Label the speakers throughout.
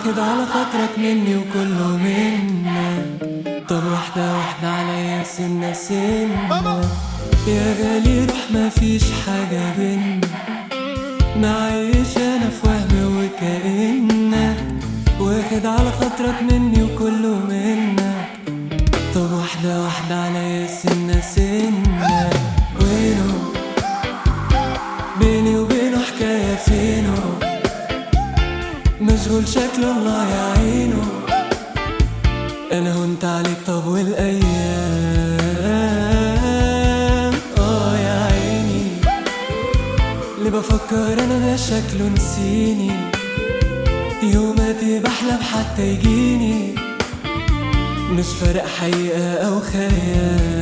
Speaker 1: واخد على خاطرك مني وكله منك. طب واحدة واحدة عليا سنة سنة يا غالي، روح مفيش حاجة بينا، معيش انا في وهم وكأنك واخد على خاطرك مني وكله منك. طب واحدة واحدة عليا سنة سنة، وينه بيني وبينه حكاية فينه، مشغول شكله الله يعينه. انا هنت عليك طب والايام يا عيني، اللي بفكر انا ده شكله نسيني، يوماتي بحلم حتى يجيني، مش فارق حقيقة او خيال.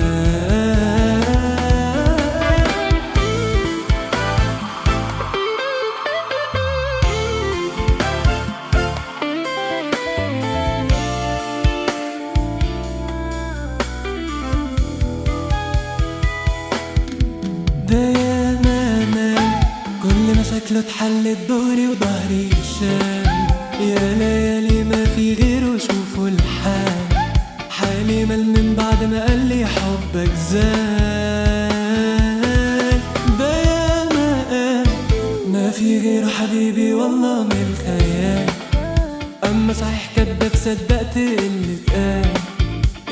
Speaker 1: ده يا ماما كل مشاكله اتحلت دوري وضهري شال، يا ليالي ما في غيره شوفوا الحال، حالي مال من بعد ما قال لي حبك زال. ده يا ماما ما في غيره حبيبي والله من الخيال، اما صحيح كداب صدقت اللي اتقال،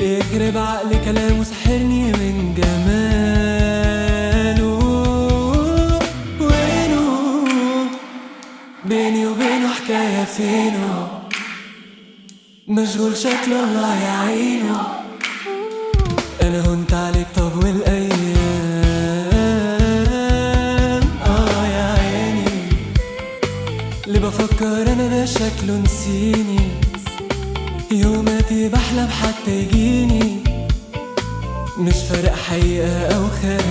Speaker 1: يخرب عقلي كلامه سحرني من جماله. وينه بيني وبينه حكاية فينه، مشغول شكله الله يعينه. انا هنت عليك طب والايام يا عيني، اللي بفكر انا ده شكله نسيني، يوماتي بحلم حتى يجيني، مش فارق حقيقة او خيال.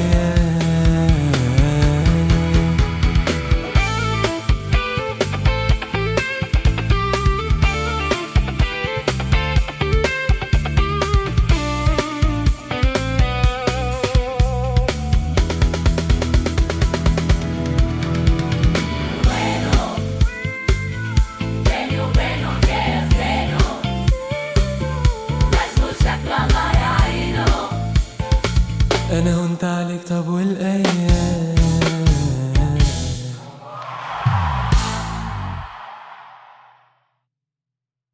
Speaker 1: انا هنت عليك طب والايام